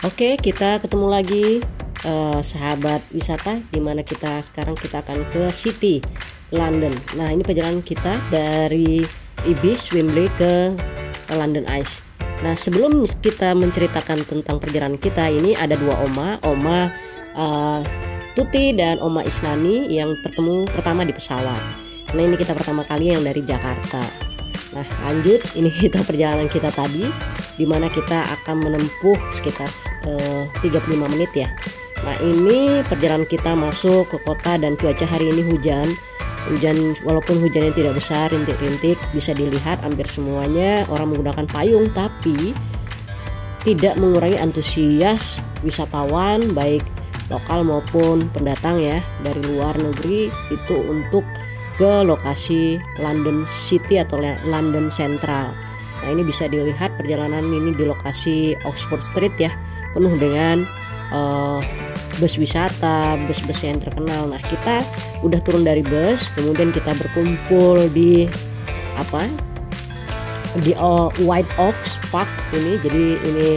Oke, kita ketemu lagi sahabat wisata, dimana sekarang kita akan ke City London. Nah, ini perjalanan kita dari Ibis Wembley ke London Eye. Nah, sebelum kita menceritakan tentang perjalanan kita, ini ada dua Oma Tuti dan Oma Isnani yang bertemu pertama di pesawat. Nah, ini kita pertama kali yang dari Jakarta. Nah, lanjut, ini kita perjalanan kita tadi, dimana kita akan menempuh sekitar 35 menit ya. Nah, ini perjalanan kita masuk ke kota dan cuaca hari ini hujan, walaupun hujannya tidak besar, rintik-rintik, bisa dilihat hampir semuanya orang menggunakan payung, tapi tidak mengurangi antusias wisatawan baik lokal maupun pendatang ya dari luar negeri itu untuk ke lokasi London City atau London Central. Nah, ini bisa dilihat perjalanan ini di lokasi Oxford Street ya, penuh dengan bus wisata, bus-bus yang terkenal. Nah, kita udah turun dari bus, kemudian kita berkumpul di White Oaks Park ini. Jadi ini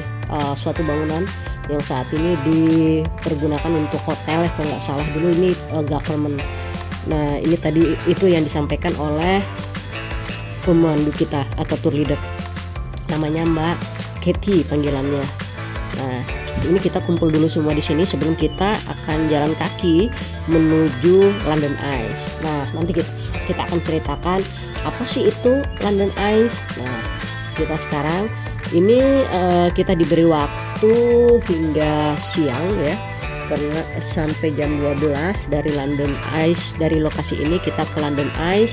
suatu bangunan yang saat ini dipergunakan untuk hotel ya, kalau nggak salah dulu ini government. Nah, ini tadi itu yang disampaikan oleh pemandu kita atau tour leader, namanya Mbak Katie panggilannya. Nah, ini kita kumpul dulu semua di sini sebelum kita akan jalan kaki menuju London Eye. Nah, nanti kita akan ceritakan apa sih itu London Eye. Nah, kita sekarang ini kita diberi waktu hingga siang ya, karena sampai jam 12 dari London Eye, dari lokasi ini kita ke London Eye.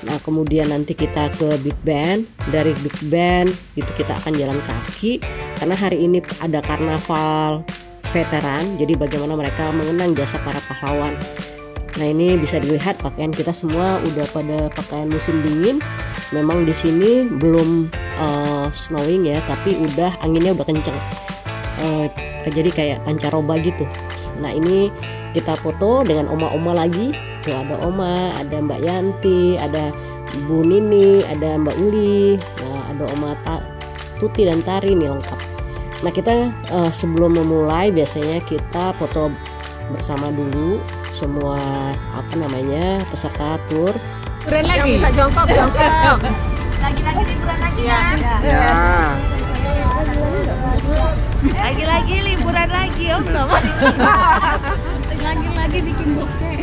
Nah, kemudian nanti kita ke Big Ben, dari Big Ben itu kita akan jalan kaki karena hari ini ada karnaval veteran, jadi bagaimana mereka mengenang jasa para pahlawan. Nah, ini bisa dilihat pakaian kita semua udah pada pakaian musim dingin. Memang di sini belum snowing ya, tapi anginnya udah kenceng, jadi kayak pancaroba gitu. Nah, ini kita foto dengan oma-oma lagi. Tuh, ada Oma, ada Mbak Yanti, ada Bu Nini, ada Mbak Uli, nah, ada Oma Tuti dan Tari nih lengkap. Nah, kita sebelum memulai biasanya kita foto bersama dulu semua peserta tour. Liburan lagi. Yang bisa jongkok. Lagi-lagi liburan lagi ya. Ya. Lagi-lagi liburan lagi Om. Lagi-lagi bikin bokeh.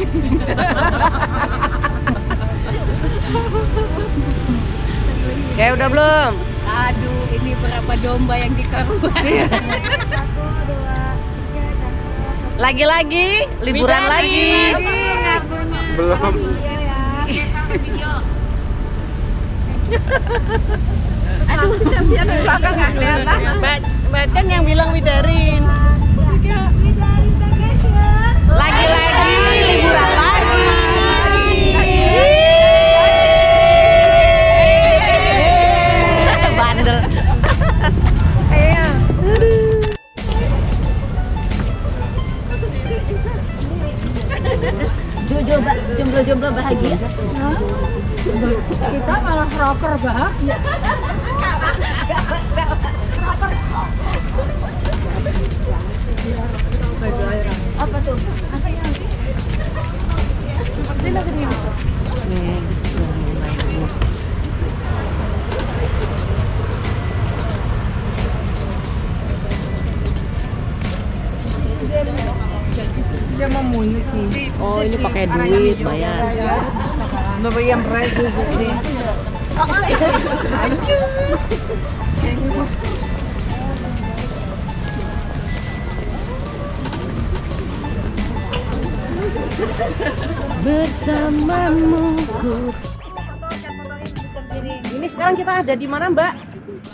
Kayak udah belum? Aduh, ini berapa domba yang dikorban. Lagi-lagi liburan lagi. Belum. Aduh, kasihan di belakang nggak kelihatan. Bacan yang bilang Widarin. Lagi-lagi liburan lagi. Bandel. Iya. Jomblo bahagia. Kita malah rocker bahagia. Apa tuh? Dia mau munyuk nih. Oh, ini pakai duit bayar. Bayar regu gede. Bersamamu. Ini sekarang kita ada di mana, Mbak?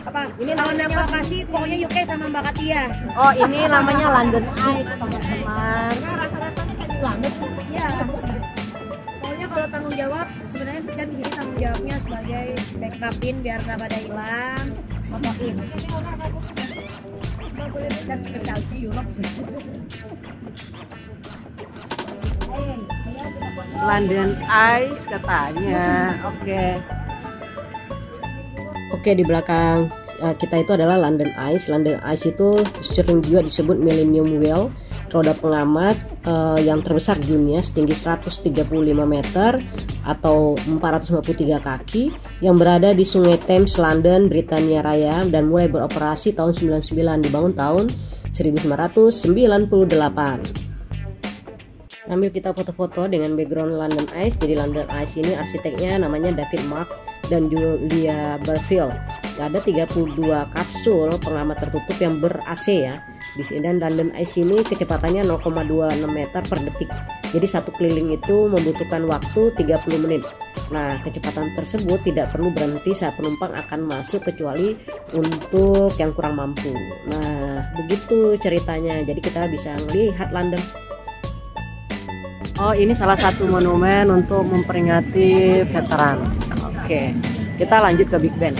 Apa? Ini namanya lokasi pokoknya UK sama Mbak Katia. Oh, ini namanya London Eye, teman-teman. Rasa-rasanya kayak di London. Iya. Pokoknya kalau tanggung jawab sebenarnya kan di sini tanggung jawabnya sebagai backupin biar nggak pada hilang, fotoin. Dan spesial view. London Eye katanya. Oke. Oke, di belakang kita itu adalah London Eye. London Eye itu sering juga disebut Millennium Whale, roda pengamat yang terbesar di dunia, setinggi 135 meter atau 453 kaki, yang berada di Sungai Thames, London, Britania Raya, dan mulai beroperasi tahun 99, dibangun tahun 1998. Ambil kita foto-foto dengan background London Eye. Jadi London Eye ini arsiteknya namanya David Mark dan Julia Burfield. Ada 32 kapsul pengamat tertutup yang ber-AC ya di sini, dan London Eye ini kecepatannya 0,26 meter per detik. Jadi satu keliling itu membutuhkan waktu 30 menit. Nah, kecepatan tersebut tidak perlu berhenti saat penumpang akan masuk kecuali untuk yang kurang mampu. Nah, begitu ceritanya. Jadi kita bisa melihat London. Oh, ini salah satu monumen untuk memperingati veteran. Oke, kita lanjut ke Big Ben.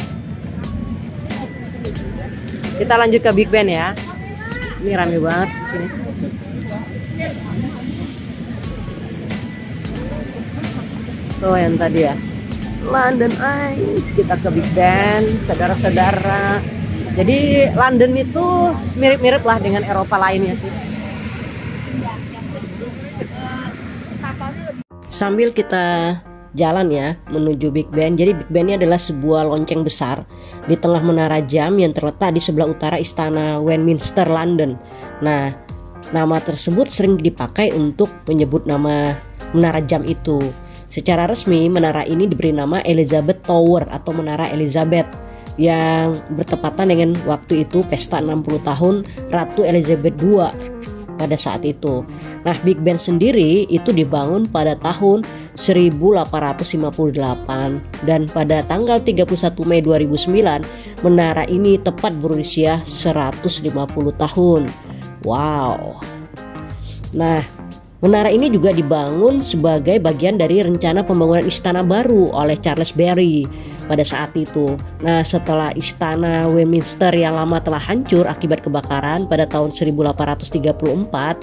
Kita lanjut ke Big Ben ya. Ini rame banget di sini. Tuh yang tadi ya, London Eye. Kita ke Big Ben, saudara-saudara. Jadi London itu mirip-mirip lah dengan Eropa lainnya sih. Sambil kita jalan ya menuju Big Ben. Jadi Big Ben ini adalah sebuah lonceng besar di tengah menara jam yang terletak di sebelah utara istana Westminster, London. Nah, nama tersebut sering dipakai untuk menyebut nama menara jam itu. Secara resmi menara ini diberi nama Elizabeth Tower atau Menara Elizabeth, yang bertepatan dengan waktu itu pesta 60 tahun Ratu Elizabeth II pada saat itu. Nah, Big Ben sendiri itu dibangun pada tahun 1858 dan pada tanggal 31 Mei 2009 menara ini tepat berusia 150 tahun. Wow. Nah, menara ini juga dibangun sebagai bagian dari rencana pembangunan istana baru oleh Charles Barry pada saat itu. Nah, setelah istana Westminster yang lama telah hancur akibat kebakaran pada tahun 1834,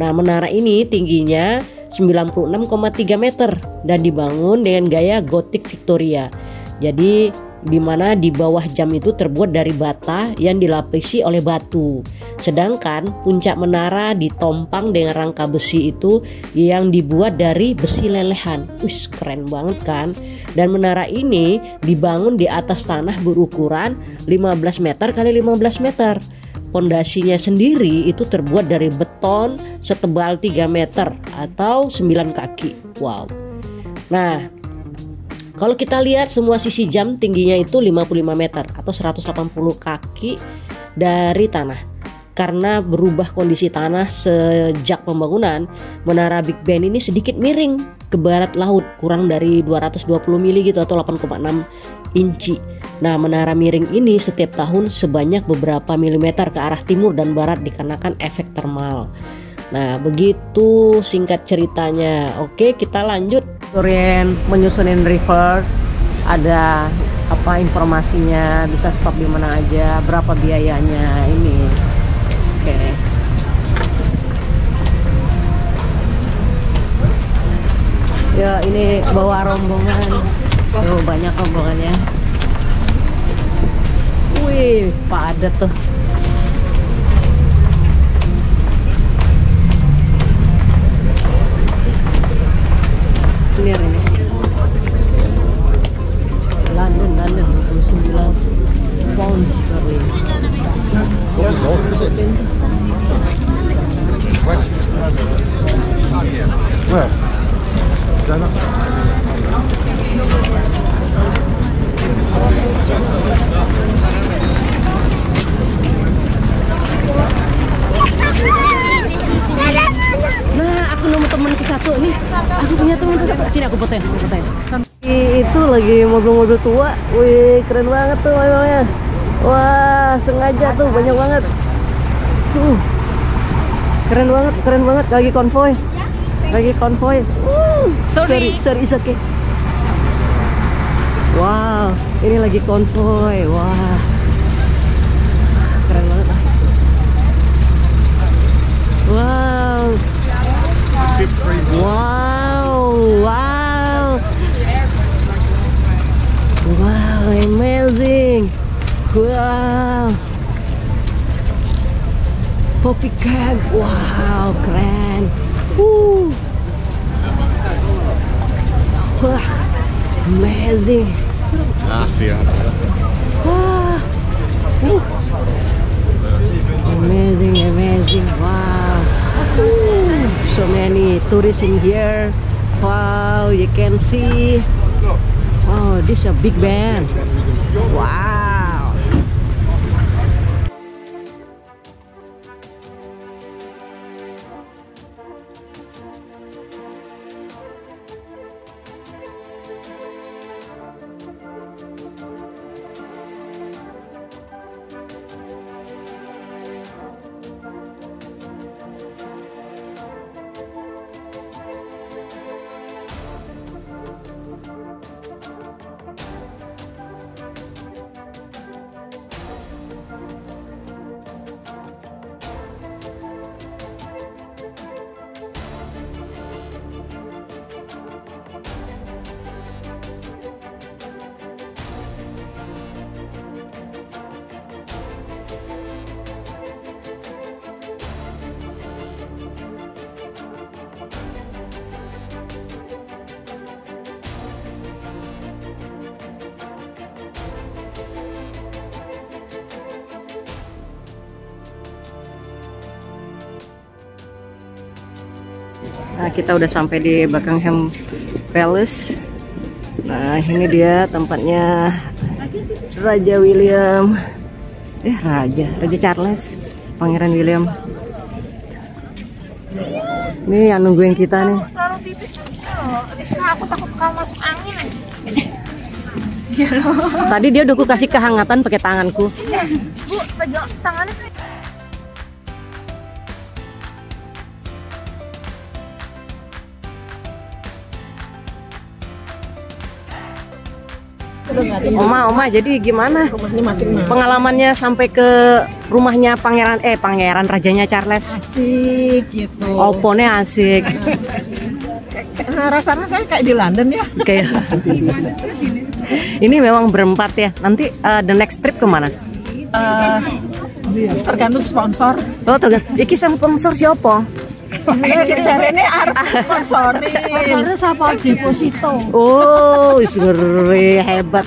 nah menara ini tingginya 96,3 meter dan dibangun dengan gaya Gothic Victoria. Jadi di mana di bawah jam itu terbuat dari bata yang dilapisi oleh batu. Sedangkan puncak menara ditompang dengan rangka besi itu yang dibuat dari besi lelehan. Wih, keren banget kan? Dan menara ini dibangun di atas tanah berukuran 15 meter kali 15 meter. Pondasinya sendiri itu terbuat dari beton setebal 3 meter atau 9 kaki. Wow. Nah, kalau kita lihat semua sisi jam tingginya itu 55 meter atau 180 kaki dari tanah. Karena berubah kondisi tanah sejak pembangunan, menara Big Ben ini sedikit miring ke barat laut, kurang dari 220 mili gitu atau 8,6 inci. Nah, menara miring ini setiap tahun sebanyak beberapa milimeter ke arah timur dan barat dikarenakan efek termal. Nah, begitu singkat ceritanya. Oke, kita lanjut. Menyusunin reverse, ada apa informasinya, bisa stop di mana aja, berapa biayanya ini. Oke. Ya, ini bawa rombongan. Tuh, banyak rombongannya. Wih, padat tuh. Ini London 29 pounds sterling. Nah, aku nemu temanku satu nih. Aku punya teman satu. Sini aku fotoin. Itu lagi mobil-mobil tua. Wih, keren banget tuh mobilnya. Wah, sengaja tuh banyak banget. Keren banget. Lagi konvoy. Sorry, it's okay. Wow, ini lagi konvoy. Wah, keren banget. Wow, amazing. Wow. Poppy Camp. Wow, keren. Wah, amazing. Wah, amazing, amazing. Wow, so many tourists in here. Wow, you can see. Oh, this is a big band. Wow. Nah, kita udah sampai di Buckingham Palace. Nah, ini dia tempatnya Raja William. Raja Charles, Pangeran William. Ini yang nungguin kita nih. Terlalu tipis aku takut kalau masuk angin aja. Tadi dia udah aku kasih kehangatan pakai tanganku. Bu, pegang tangannya. Oma, jadi gimana pengalamannya sampai ke rumahnya pangeran rajanya Charles? Asik gitu. Oponnya asik. Rasanya kayak di London ya. Kayak. Ini memang berempat ya. Nanti the next trip kemana? Tergantung sponsor. Oh, tergantung. Iki sponsor siapa? Caranya arep sponsorin. Sponsornya siapa? Deposito. Oh, ngeri, hebat.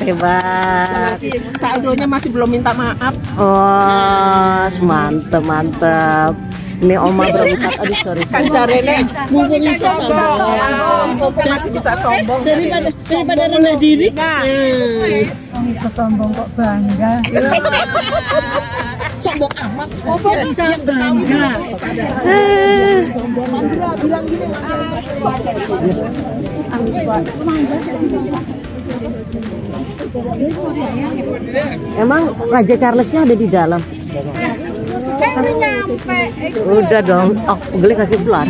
Saldonya masih belum minta maaf. Oh, mantep. Ini Oma berempat. Aduh, sorry. Kan caranya mumpung bisa sombong. Mumpung masih bisa sombong. Daripada rendah diri. Bisa sombong kok bangga. Sombong amat. Oh, kok bisa bangga? Emang Raja Charlesnya ada di dalam? Udah dong, geli kaki pelan.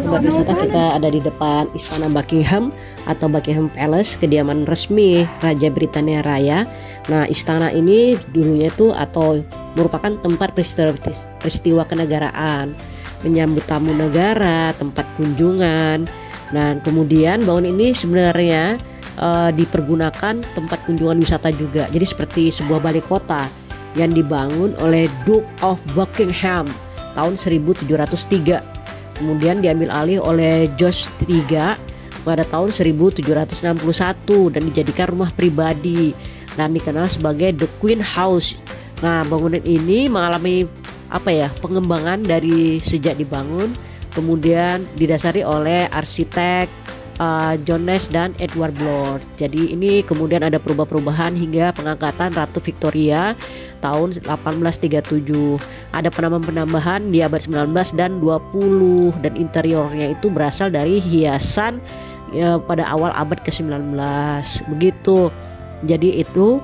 Buat wisata kita ada di depan Istana Buckingham atau Buckingham Palace, kediaman resmi Raja Britania Raya. Nah, istana ini dulunya itu atau merupakan tempat peristiwa kenegaraan, menyambut tamu negara, tempat kunjungan. Nah, kemudian bangunan ini sebenarnya dipergunakan tempat kunjungan wisata juga. Jadi seperti sebuah balai kota yang dibangun oleh Duke of Buckingham tahun 1703. Kemudian diambil alih oleh George III pada tahun 1761 dan dijadikan rumah pribadi dan dikenal sebagai The Queen House. Nah, bangunan ini mengalami pengembangan dari sejak dibangun, kemudian didasari oleh arsitek John Nash dan Edward Blore. Jadi ini kemudian ada perubahan hingga pengangkatan Ratu Victoria tahun 1837. Ada penambahan di abad 19 dan 20 dan interiornya itu berasal dari hiasan pada awal abad ke-19. Begitu. Jadi itu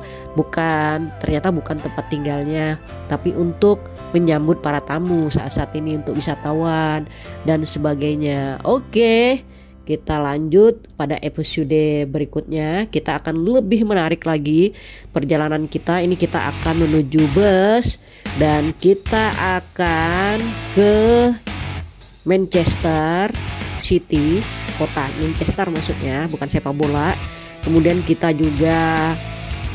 ternyata bukan tempat tinggalnya, tapi untuk menyambut para tamu saat ini, untuk wisatawan dan sebagainya. Oke, kita lanjut pada episode berikutnya. Kita akan lebih menarik lagi perjalanan kita. Ini kita akan menuju bus dan kita akan ke Manchester City, kota Manchester maksudnya, bukan sepak bola. Kemudian kita juga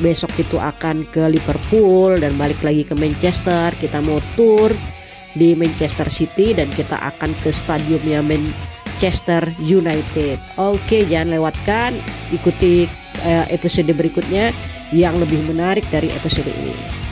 besok itu akan ke Liverpool dan balik lagi ke Manchester. Kita mau tour di Manchester City dan kita akan ke stadiumnya Manchester United. Oke, jangan lewatkan, ikuti episode berikutnya yang lebih menarik dari episode ini.